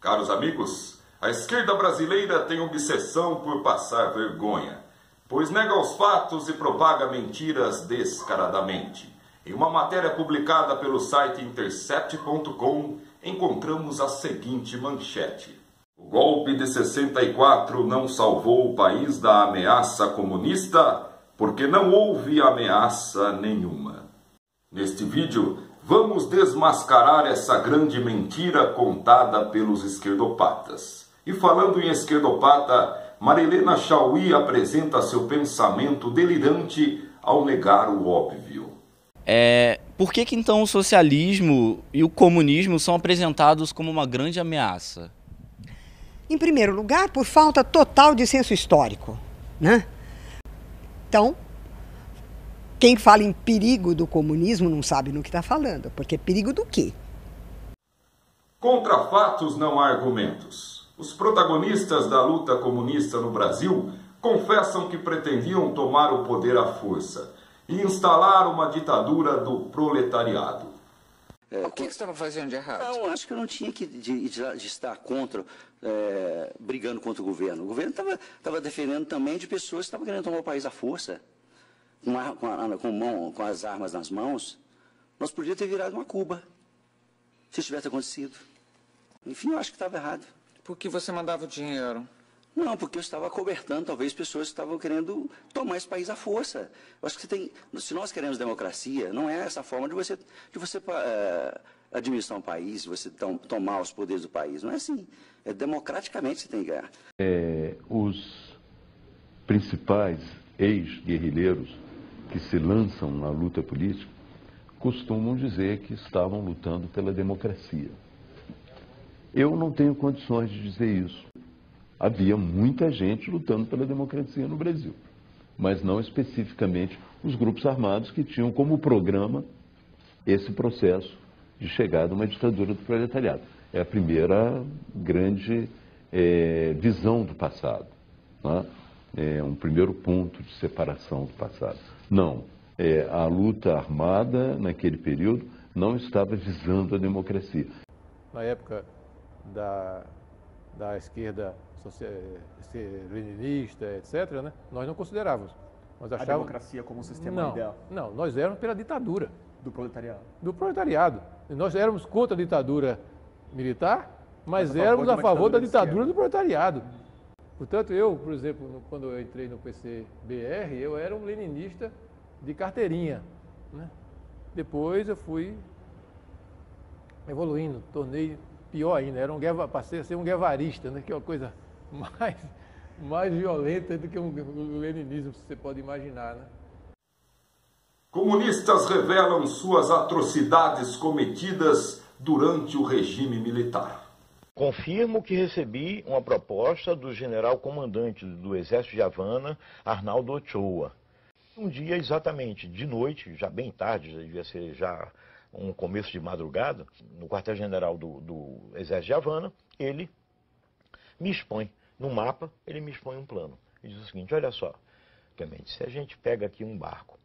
Caros amigos, a esquerda brasileira tem obsessão por passar vergonha, pois nega os fatos e propaga mentiras descaradamente. Em uma matéria publicada pelo site Intercept.com, encontramos a seguinte manchete: o golpe de 64 não salvou o país da ameaça comunista, porque não houve ameaça nenhuma. Neste vídeo, vamos desmascarar essa grande mentira contada pelos esquerdopatas. E falando em esquerdopata, Marilena Chaui apresenta seu pensamento delirante ao negar o óbvio. Por que então o socialismo e o comunismo são apresentados como uma grande ameaça? Em primeiro lugar, por falta total de senso histórico, né? Então, quem fala em perigo do comunismo não sabe no que está falando, porque perigo do quê? Contra fatos não há argumentos. Os protagonistas da luta comunista no Brasil confessam que pretendiam tomar o poder à força e instalar uma ditadura do proletariado. O que você estava fazendo de errado? Não, acho que eu não tinha de estar contra, brigando contra o governo. O governo estava defendendo também de pessoas que estavam querendo tomar o país à força, com as armas nas mãos. Nós podíamos ter virado uma Cuba, se tivesse acontecido. Enfim, eu acho que estava errado. Por que você mandava o dinheiro? Não, porque eu estava cobertando, talvez, pessoas que estavam querendo tomar esse país à força. Eu acho que se nós queremos democracia, não é essa forma de você administrar um país, de você tomar os poderes do país. Não é assim. É democraticamente que você tem que ganhar. Os principais ex-guerrilheiros que se lançam na luta política costumam dizer que estavam lutando pela democracia. Eu não tenho condições de dizer isso. Havia muita gente lutando pela democracia no Brasil, mas não especificamente os grupos armados que tinham como programa esse processo de chegada a uma ditadura do proletariado. É a primeira grande visão do passado, né? É um primeiro ponto de separação do passado. Não, a luta armada naquele período não estava visando a democracia. Na época da esquerda leninista, etc., né? Nós não considerávamos. Nós achávamos... A democracia como um sistema ideal? Não, nós éramos pela ditadura. Do proletariado? Do proletariado. E nós éramos contra a ditadura militar, mas éramos a favor da ditadura do proletariado. Portanto, eu, por exemplo, quando eu entrei no PCBR, eu era um leninista de carteirinha, né? Depois eu fui evoluindo, tornei pior ainda, passei a ser um guevarista, né? Que é uma coisa mais violenta do que o leninismo, você pode imaginar, né? Comunistas revelam suas atrocidades cometidas durante o regime militar. Confirmo que recebi uma proposta do general comandante do Exército de Havana, Arnaldo Ochoa. Um dia, exatamente de noite, já bem tarde, já devia ser já um começo de madrugada, no quartel-general do Exército de Havana, ele me expõe, no mapa, ele me expõe um plano. Ele diz o seguinte: olha só, Clemente, se a gente pega aqui um barco,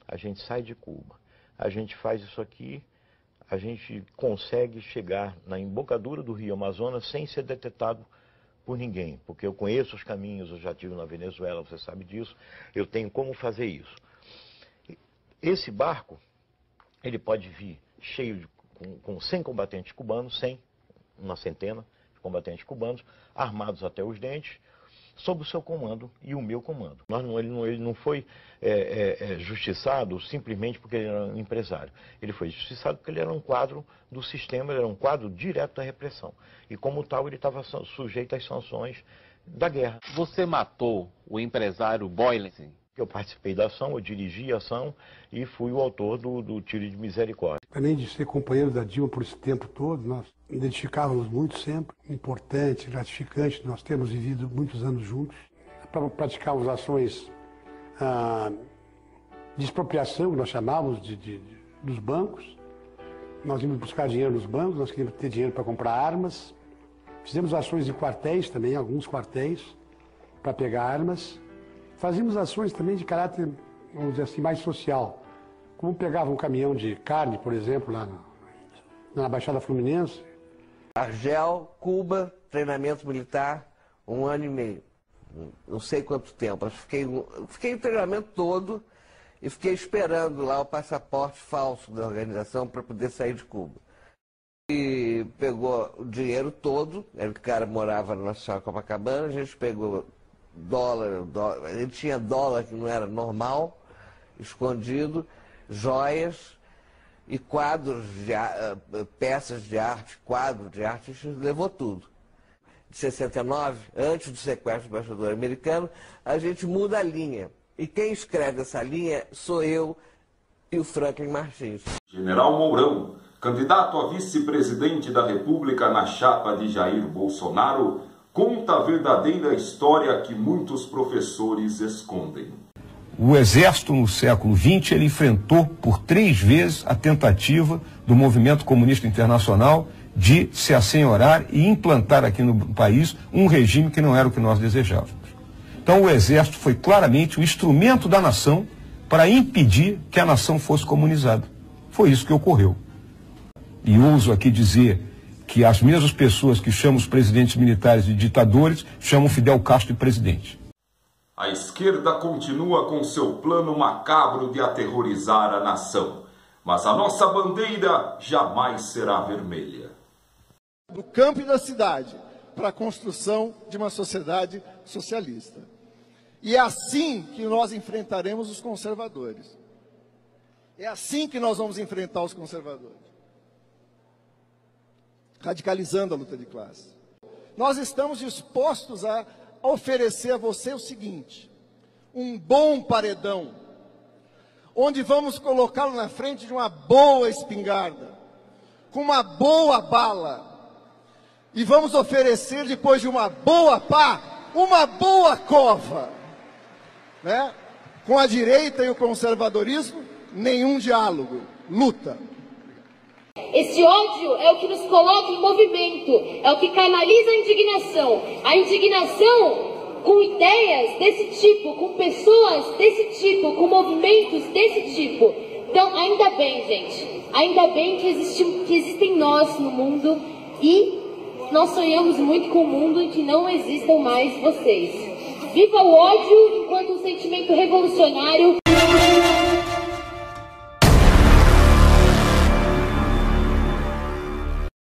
a gente sai de Cuba, a gente faz isso aqui, a gente consegue chegar na embocadura do Rio Amazonas sem ser detectado por ninguém, porque eu conheço os caminhos, eu já estive na Venezuela, você sabe disso, eu tenho como fazer isso. Esse barco, ele pode vir cheio com 100 combatentes cubanos, uma centena de combatentes cubanos, armados até os dentes, sob o seu comando e o meu comando. Ele não foi justiçado simplesmente porque ele era um empresário. Ele foi justiçado porque ele era um quadro do sistema, ele era um quadro direto da repressão. E como tal, ele estava sujeito às sanções da guerra. Você matou o empresário Boylensen? Eu participei da ação, eu dirigi a ação e fui o autor do tiro de misericórdia. Além de ser companheiro da Dilma por esse tempo todo, nós identificávamos muito sempre. Importante, gratificante, nós temos vivido muitos anos juntos. Praticávamos ações de expropriação, que nós chamávamos dos bancos. Nós íamos buscar dinheiro nos bancos, nós queríamos ter dinheiro para comprar armas. Fizemos ações em quartéis também, alguns quartéis, para pegar armas. Fazíamos ações também de caráter, vamos dizer assim, mais social. Como pegava um caminhão de carne, por exemplo, lá na Baixada Fluminense, Argel, Cuba, treinamento militar, 1 ano e meio. Não sei quanto tempo. Fiquei o treinamento todo e fiquei esperando lá o passaporte falso da organização para poder sair de Cuba. E pegou o dinheiro todo, o cara morava na Nossa Senhora Copacabana, a gente pegou dólar, a gente tinha dólar que não era normal, escondido, joias e quadros, peças de arte, quadro de arte, a gente levou tudo. De 69, antes do sequestro do embaixador americano, a gente muda a linha. E quem escreve essa linha sou eu e o Franklin Martins. General Mourão, candidato a vice-presidente da República na chapa de Jair Bolsonaro, conta a verdadeira história que muitos professores escondem. O Exército, no século XX, ele enfrentou por 3 vezes a tentativa do movimento comunista internacional de se assenhorar e implantar aqui no país um regime que não era o que nós desejávamos. Então o Exército foi claramente o instrumento da nação para impedir que a nação fosse comunizada. Foi isso que ocorreu. E ouso aqui dizer que as mesmas pessoas que chamam os presidentes militares de ditadores chamam Fidel Castro de presidente. A esquerda continua com seu plano macabro de aterrorizar a nação. Mas a nossa bandeira jamais será vermelha. Do campo e da cidade para a construção de uma sociedade socialista. E é assim que nós enfrentaremos os conservadores. É assim que nós vamos enfrentar os conservadores. Radicalizando a luta de classe. Nós estamos dispostos a oferecer a você o seguinte: um bom paredão, onde vamos colocá-lo na frente de uma boa espingarda, com uma boa bala, e vamos oferecer, depois de uma boa pá, uma boa cova, né? Com a direita e o conservadorismo, nenhum diálogo, luta. Esse ódio é o que nos coloca em movimento, é o que canaliza a indignação. A indignação com ideias desse tipo, com pessoas desse tipo, com movimentos desse tipo. Então, ainda bem, gente, ainda bem que existem nós no mundo, e nós sonhamos muito com um mundo em que não existam mais vocês. Viva o ódio enquanto um sentimento revolucionário.